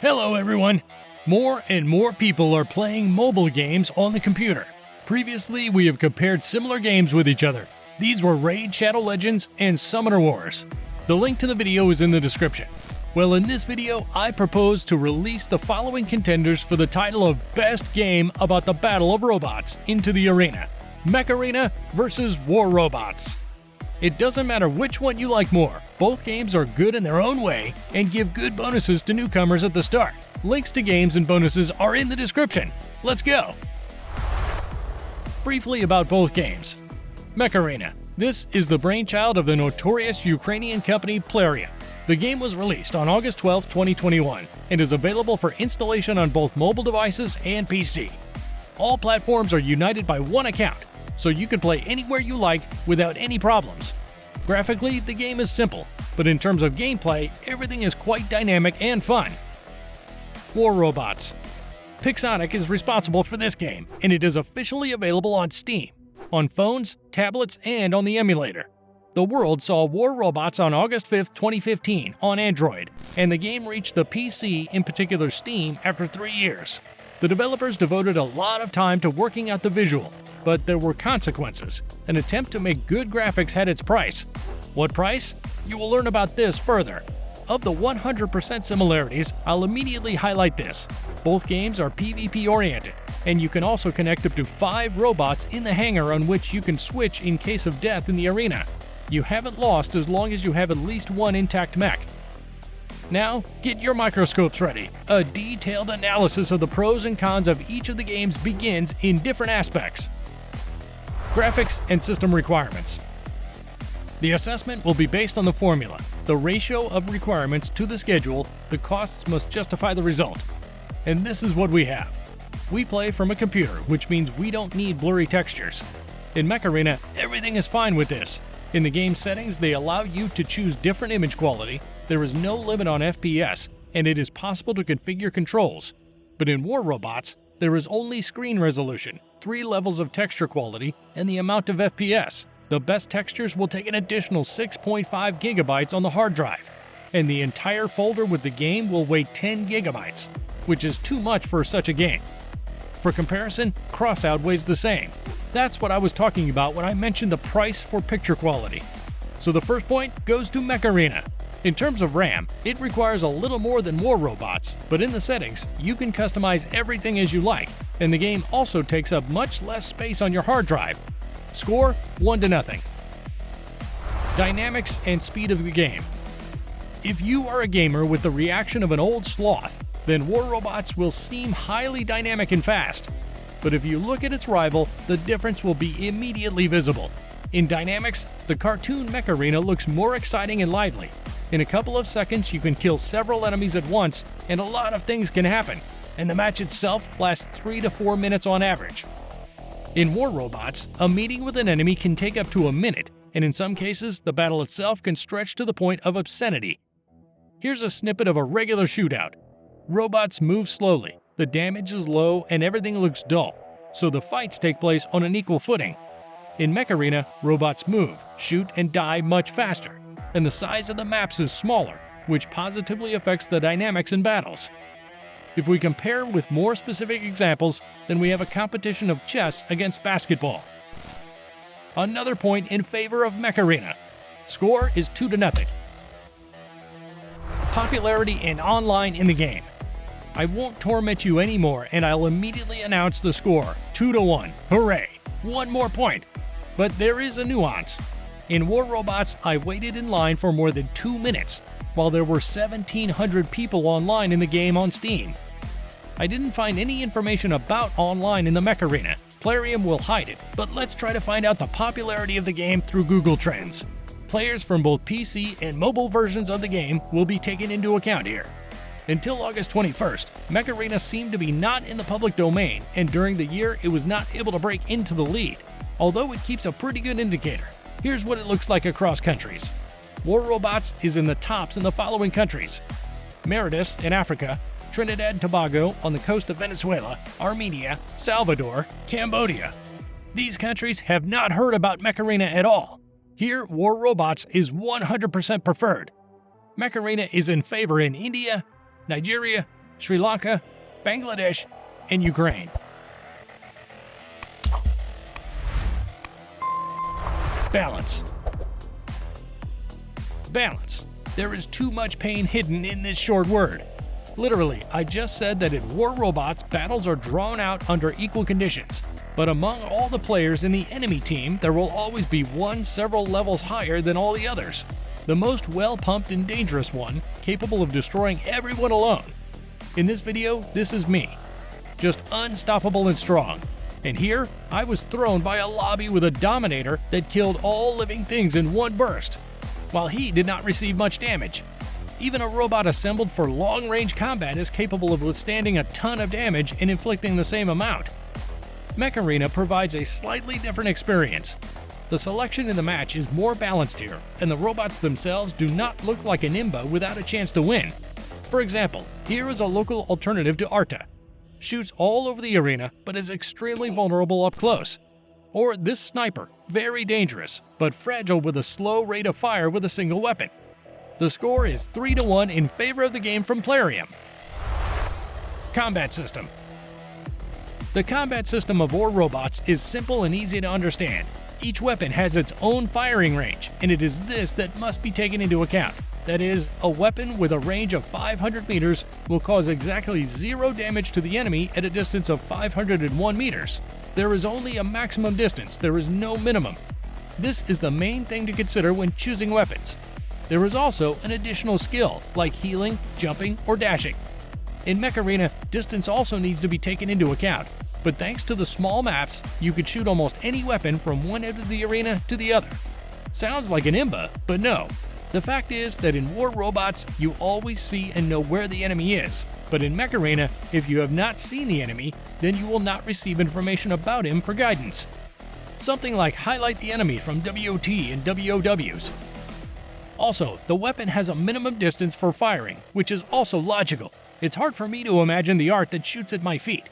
Hello everyone! More and more people are playing mobile games on the computer. Previously, we have compared similar games with each other. These were Raid Shadow Legends and Summoner Wars. The link to the video is in the description. Well, in this video, I propose to release the following contenders for the title of Best Game About the Battle of Robots into the Arena. Mech Arena versus War Robots. It doesn't matter which one you like more, both games are good in their own way and give good bonuses to newcomers at the start. Links to games and bonuses are in the description. Let's go! Briefly about both games. Mech Arena. This is the brainchild of the notorious Ukrainian company Plarium. The game was released on August 12, 2021 and is available for installation on both mobile devices and PC. All platforms are united by one account, so you can play anywhere you like without any problems. Graphically, the game is simple, but in terms of gameplay, everything is quite dynamic and fun. War Robots. Pixonic is responsible for this game, and it is officially available on Steam, on phones, tablets, and on the emulator. The world saw War Robots on August 5, 2015 on Android, and the game reached the PC, in particular Steam, after 3 years. The developers devoted a lot of time to working out the visual, but there were consequences. An attempt to make good graphics had its price. What price? You will learn about this further. Of the 100% similarities, I'll immediately highlight this. Both games are PvP-oriented, and you can also connect up to 5 robots in the hangar on which you can switch in case of death in the arena. You haven't lost as long as you have at least one intact mech. Now, get your microscopes ready. A detailed analysis of the pros and cons of each of the games begins in different aspects. Graphics and system requirements. The assessment will be based on the formula, the ratio of requirements to the schedule. The costs must justify the result. And this is what we have. We play from a computer, which means we don't need blurry textures. In Mech Arena, everything is fine with this. In the game settings, they allow you to choose different image quality, there is no limit on FPS, and it is possible to configure controls. But in War Robots, there is only screen resolution, 3 levels of texture quality, and the amount of FPS. The best textures will take an additional 6.5 gigabytes on the hard drive, and the entire folder with the game will weigh 10 gigabytes, which is too much for such a game. For comparison, Crossout weighs the same. That's what I was talking about when I mentioned the price for picture quality. So the first point goes to Mech Arena. In terms of RAM, it requires a little more than War Robots, but in the settings, you can customize everything as you like, and the game also takes up much less space on your hard drive. Score 1-0. Dynamics and speed of the game. If you are a gamer with the reaction of an old sloth, then War Robots will seem highly dynamic and fast. But if you look at its rival, the difference will be immediately visible. In dynamics, the cartoon Mech Arena looks more exciting and lively. In a couple of seconds, you can kill several enemies at once, and a lot of things can happen, and the match itself lasts 3 to 4 minutes on average. In War Robots, a meeting with an enemy can take up to a minute, and in some cases, the battle itself can stretch to the point of obscenity. Here's a snippet of a regular shootout. Robots move slowly, the damage is low, and everything looks dull, so the fights take place on an equal footing. In Mech Arena, robots move, shoot, and die much faster, and the size of the maps is smaller, which positively affects the dynamics in battles. If we compare with more specific examples, then we have a competition of chess against basketball. Another point in favor of Mech Arena. Score is 2-0. Popularity and online in the game. I won't torment you anymore, and I'll immediately announce the score, 2-1. Hooray! One more point. But there is a nuance. In War Robots, I waited in line for more than 2 minutes, while there were 1,700 people online in the game on Steam. I didn't find any information about online in the Mech Arena. Plarium will hide it, but let's try to find out the popularity of the game through Google Trends. Players from both PC and mobile versions of the game will be taken into account here. Until August 21st, Mech Arena seemed to be not in the public domain, and during the year it was not able to break into the lead, although it keeps a pretty good indicator. Here's what it looks like across countries. War Robots is in the tops in the following countries: Mauritius in Africa, Trinidad and Tobago on the coast of Venezuela, Armenia, Salvador, Cambodia. These countries have not heard about Mech Arena at all. Here, War Robots is 100% preferred. MechArena is in favor in India, Nigeria, Sri Lanka, Bangladesh, and Ukraine. Balance. Balance. There is too much pain hidden in this short word. Literally, I just said that in War Robots, battles are drawn out under equal conditions. But among all the players in the enemy team, there will always be one several levels higher than all the others. The most well-pumped and dangerous one, capable of destroying everyone alone. In this video, this is me. Just unstoppable and strong. And here, I was thrown by a lobby with a Dominator that killed all living things in one burst, while he did not receive much damage. Even a robot assembled for long-range combat is capable of withstanding a ton of damage and inflicting the same amount. MechArena provides a slightly different experience. The selection in the match is more balanced here, and the robots themselves do not look like an IMBA without a chance to win. For example, here is a local alternative to Arta. Shoots all over the arena, but is extremely vulnerable up close. Or this sniper, very dangerous, but fragile with a slow rate of fire with a single weapon. The score is 3-1 in favor of the game from Plarium. Combat System. The combat system of War Robots is simple and easy to understand. Each weapon has its own firing range, and it is this that must be taken into account. That is, a weapon with a range of 500 meters will cause exactly 0 damage to the enemy at a distance of 501 meters. There is only a maximum distance, there is no minimum. This is the main thing to consider when choosing weapons. There is also an additional skill, like healing, jumping, or dashing. In MechArena, distance also needs to be taken into account, but thanks to the small maps, you could shoot almost any weapon from one end of the arena to the other. Sounds like an IMBA, but no. The fact is that in War Robots, you always see and know where the enemy is, but in MechArena, if you have not seen the enemy, then you will not receive information about him for guidance. Something like highlight the enemy from WOT and WOWs. Also, the weapon has a minimum distance for firing, which is also logical. It's hard for me to imagine the art that shoots at my feet.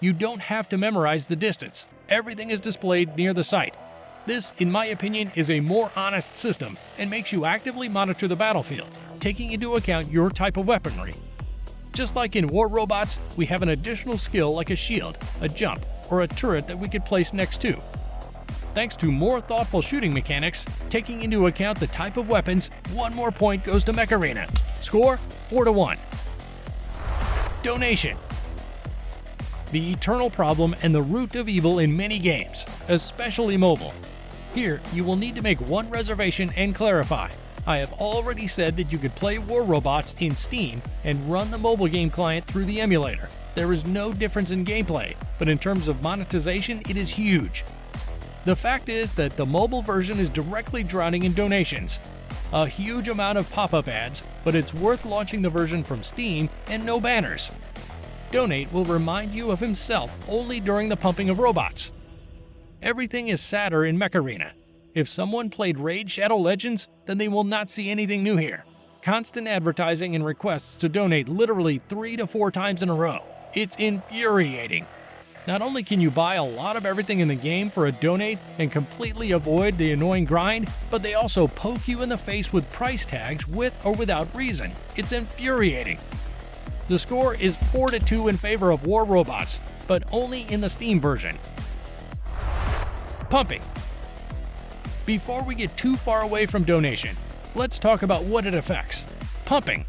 You don't have to memorize the distance. Everything is displayed near the sight. This, in my opinion, is a more honest system and makes you actively monitor the battlefield, taking into account your type of weaponry. Just like in War Robots, we have an additional skill like a shield, a jump, or a turret that we could place next to. Thanks to more thoughtful shooting mechanics, taking into account the type of weapons, one more point goes to MechArena. Score 4-1. Donation. The eternal problem and the root of evil in many games, especially mobile. Here, you will need to make one reservation and clarify. I have already said that you could play War Robots in Steam and run the mobile game client through the emulator. There is no difference in gameplay, but in terms of monetization, it is huge. The fact is that the mobile version is directly drowning in donations. A huge amount of pop-up ads, but it's worth launching the version from Steam and no banners. Donate will remind you of himself only during the pumping of robots. Everything is sadder in MechArena. If someone played Raid Shadow Legends, then they will not see anything new here. Constant advertising and requests to donate literally 3 to 4 times in a row. It's infuriating. Not only can you buy a lot of everything in the game for a donate and completely avoid the annoying grind, but they also poke you in the face with price tags with or without reason. It's infuriating. The score is 4-2 in favor of War Robots, but only in the Steam version. Pumping. Before we get too far away from donation, let's talk about what it affects. Pumping.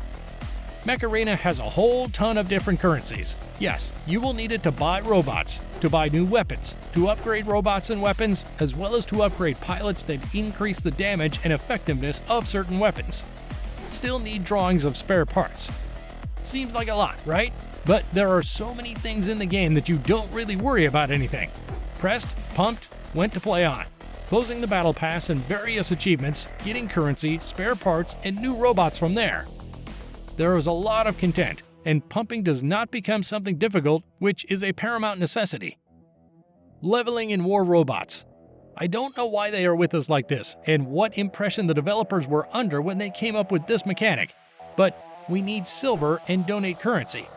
MechArena has a whole ton of different currencies. Yes, you will need it to buy robots, to buy new weapons, to upgrade robots and weapons, as well as to upgrade pilots that increase the damage and effectiveness of certain weapons. Still need drawings of spare parts. Seems like a lot, right? But there are so many things in the game that you don't really worry about anything. Pressed, pumped, went to play on. Closing the battle pass and various achievements, getting currency, spare parts, and new robots from there. There is a lot of content, and pumping does not become something difficult, which is a paramount necessity. Leveling in War Robots. I don't know why they are with us like this, and what impression the developers were under when they came up with this mechanic, but we need silver and donate currency.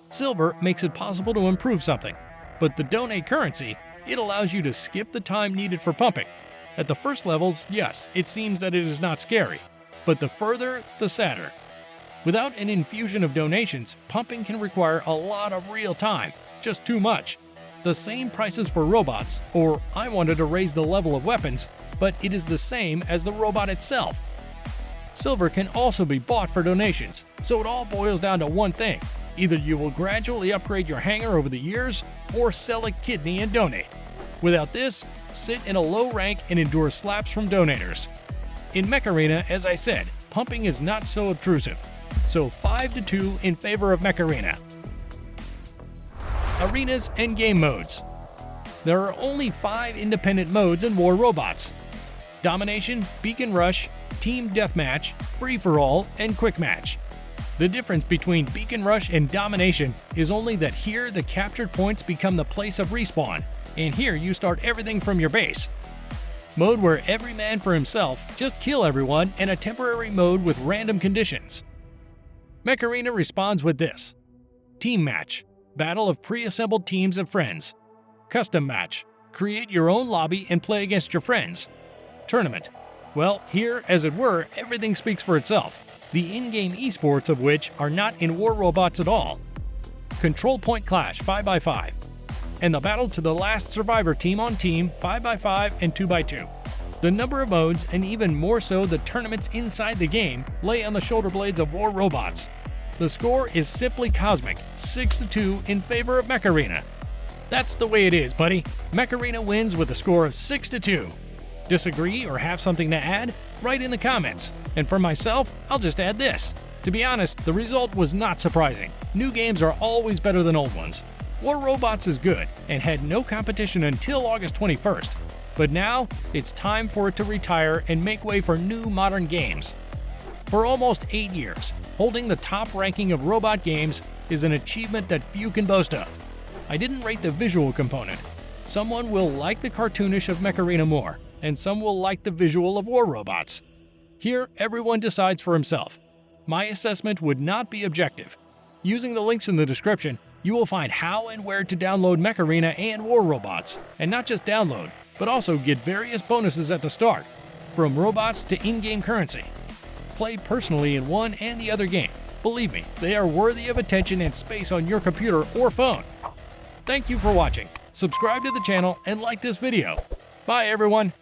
Silver makes it possible to improve something, but the donate currency, it allows you to skip the time needed for pumping. At the first levels, yes, it seems that it is not scary, but the further, the sadder. Without an infusion of donations, pumping can require a lot of real time, just too much. The same prices for robots, or I wanted to raise the level of weapons, but it is the same as the robot itself. Silver can also be bought for donations, so it all boils down to one thing. Either you will gradually upgrade your hangar over the years, or sell a kidney and donate. Without this, sit in a low rank and endure slaps from donators. In Mech Arena, as I said, pumping is not so obtrusive, so 5-2 in favor of Mech Arena. Arenas and game modes. There are only 5 independent modes in War Robots: Domination, Beacon Rush, Team Deathmatch, Free-for-all, and Quick Match. The difference between Beacon Rush and Domination is only that here the captured points become the place of respawn, and here you start everything from your base. Mode where every man for himself, just kill everyone, and a temporary mode with random conditions. Mech Arena responds with this: Team Match, battle of pre-assembled teams of friends. Custom Match, create your own lobby and play against your friends. Tournament, well, here, as it were, everything speaks for itself, the in-game esports of which are not in War Robots at all. Control Point Clash 5x5, and the battle to the last survivor team on team 5x5 and 2x2. The number of modes, and even more so the tournaments inside the game, lay on the shoulder blades of War Robots. The score is simply cosmic, 6-2 in favor of Mech Arena. That's the way it is, buddy. Mech Arena wins with a score of 6-2. Disagree or have something to add? Write in the comments. And for myself, I'll just add this. To be honest, the result was not surprising. New games are always better than old ones. War Robots is good and had no competition until August 21st. But now, it's time for it to retire and make way for new modern games. For almost 8 years, holding the top ranking of robot games is an achievement that few can boast of. I didn't rate the visual component. Someone will like the cartoonish of Mech Arena more, and some will like the visual of War Robots. Here, everyone decides for himself. My assessment would not be objective. Using the links in the description, you will find how and where to download Mech Arena and War Robots, and not just download, but also get various bonuses at the start, from robots to in-game currency. Play personally in one and the other game. Believe me, they are worthy of attention and space on your computer or phone. Thank you for watching. Subscribe to the channel and like this video. Bye everyone!